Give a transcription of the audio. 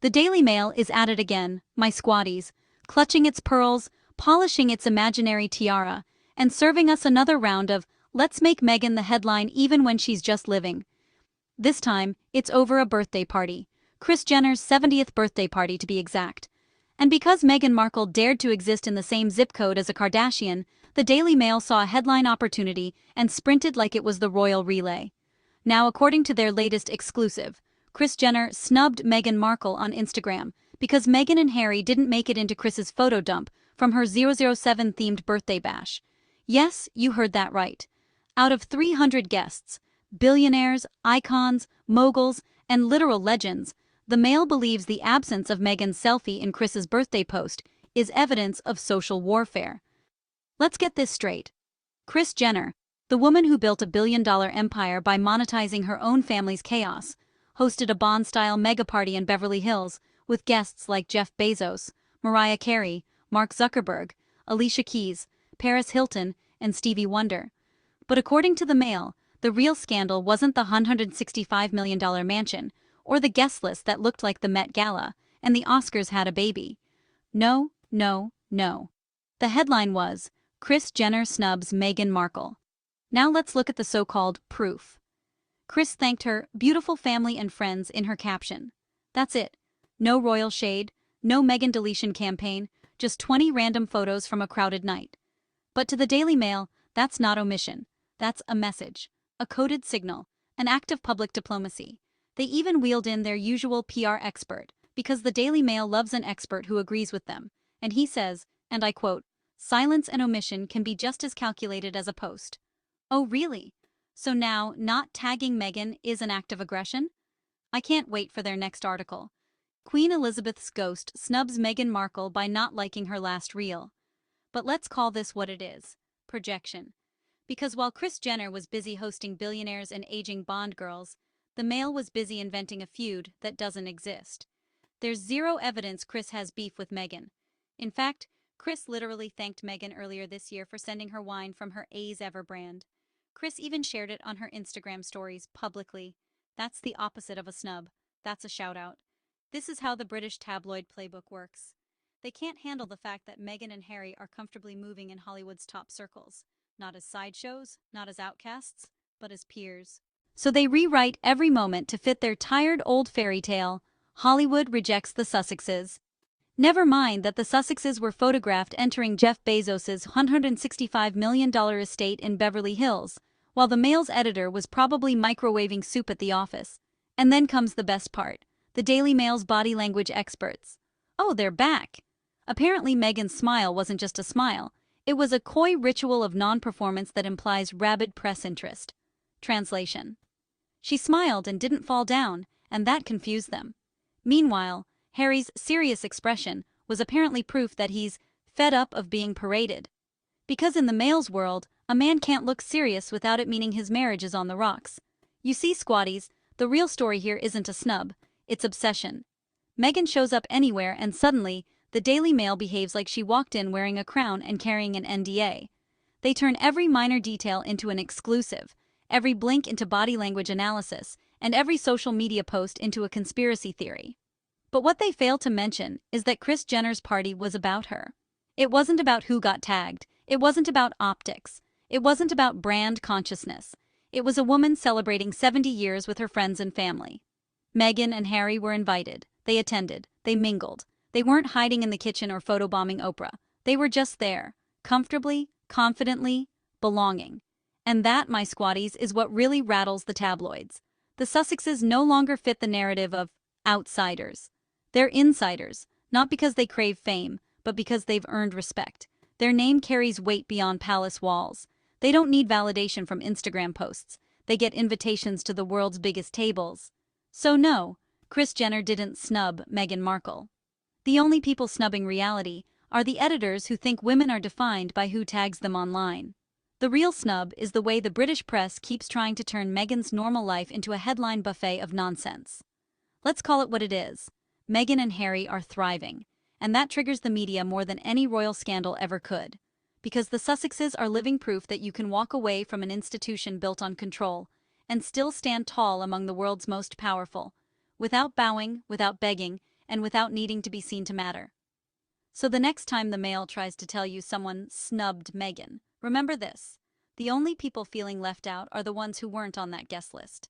The Daily Mail is at it again, my squatties, clutching its pearls, polishing its imaginary tiara, and serving us another round of "Let's make Meghan the headline even when she's just living." This time, it's over a birthday party. Kris Jenner's 70th birthday party to be exact. And because Meghan Markle dared to exist in the same zip code as a Kardashian, the Daily Mail saw a headline opportunity and sprinted like it was the royal relay. Now, according to their latest exclusive, Kris Jenner snubbed Meghan Markle on Instagram because Meghan and Harry didn't make it into Kris's photo dump from her 007-themed birthday bash. Yes, you heard that right. Out of 300 guests, billionaires, icons, moguls, and literal legends, the Mail believes the absence of Meghan's selfie in Kris's birthday post is evidence of social warfare. Let's get this straight. Kris Jenner, the woman who built a billion-dollar empire by monetizing her own family's chaos, hosted a Bond-style mega-party in Beverly Hills with guests like Jeff Bezos, Mariah Carey, Mark Zuckerberg, Alicia Keys, Paris Hilton, and Stevie Wonder. But according to the Mail, the real scandal wasn't the $165 million mansion, or the guest list that looked like the Met Gala, and the Oscars had a baby. No, no, no. The headline was, Kris Jenner snubs Meghan Markle. Now let's look at the so-called proof. Kris thanked her beautiful family and friends in her caption. That's it. No royal shade, no Meghan deletion campaign, just 20 random photos from a crowded night. But to the Daily Mail, that's not omission. That's a message, a coded signal, an act of public diplomacy. They even wheeled in their usual PR expert, because the Daily Mail loves an expert who agrees with them. And he says, and I quote, "Silence and omission can be just as calculated as a post." Oh really? So now, not tagging Meghan is an act of aggression? I can't wait for their next article. Queen Elizabeth's ghost snubs Meghan Markle by not liking her last reel. But let's call this what it is: projection. Because while Kris Jenner was busy hosting billionaires and aging Bond girls, the Mail was busy inventing a feud that doesn't exist. There's zero evidence Kris has beef with Meghan. In fact, Kris literally thanked Meghan earlier this year for sending her wine from her A's Ever brand. Kris even shared it on her Instagram stories publicly. That's the opposite of a snub. That's a shout-out. This is how the British tabloid playbook works. They can't handle the fact that Meghan and Harry are comfortably moving in Hollywood's top circles. Not as sideshows, not as outcasts, but as peers. So they rewrite every moment to fit their tired old fairy tale. Hollywood rejects the Sussexes. Never mind that the Sussexes were photographed entering Jeff Bezos' $165 million estate in Beverly Hills, while the Mail's editor was probably microwaving soup at the office. And then comes the best part: the Daily Mail's body language experts. Oh, they're back! Apparently Meghan's smile wasn't just a smile. It was a coy ritual of non-performance that implies rabid press interest. Translation: she smiled and didn't fall down, and that confused them. Meanwhile, Harry's serious expression was apparently proof that he's fed up of being paraded. Because in the Mail's world, a man can't look serious without it meaning his marriage is on the rocks. You see, squatties, the real story here isn't a snub, it's obsession. Meghan shows up anywhere and suddenly, the Daily Mail behaves like she walked in wearing a crown and carrying an NDA. They turn every minor detail into an exclusive, every blink into body language analysis, and every social media post into a conspiracy theory. But what they fail to mention is that Kris Jenner's party was about her. It wasn't about who got tagged. It wasn't about optics. It wasn't about brand consciousness. It was a woman celebrating 70 years with her friends and family. Meghan and Harry were invited. They attended. They mingled. They weren't hiding in the kitchen or photobombing Oprah. They were just there, comfortably, confidently, belonging. And that, my squatties, is what really rattles the tabloids. The Sussexes no longer fit the narrative of outsiders. They're insiders, not because they crave fame, but because they've earned respect. Their name carries weight beyond palace walls. They don't need validation from Instagram posts. They get invitations to the world's biggest tables. So no, Kris Jenner didn't snub Meghan Markle. The only people snubbing reality are the editors who think women are defined by who tags them online. The real snub is the way the British press keeps trying to turn Meghan's normal life into a headline buffet of nonsense. Let's call it what it is. Meghan and Harry are thriving, and that triggers the media more than any royal scandal ever could. Because the Sussexes are living proof that you can walk away from an institution built on control and still stand tall among the world's most powerful, without bowing, without begging, and without needing to be seen to matter. So the next time the Mail tries to tell you someone snubbed Meghan, remember this: the only people feeling left out are the ones who weren't on that guest list.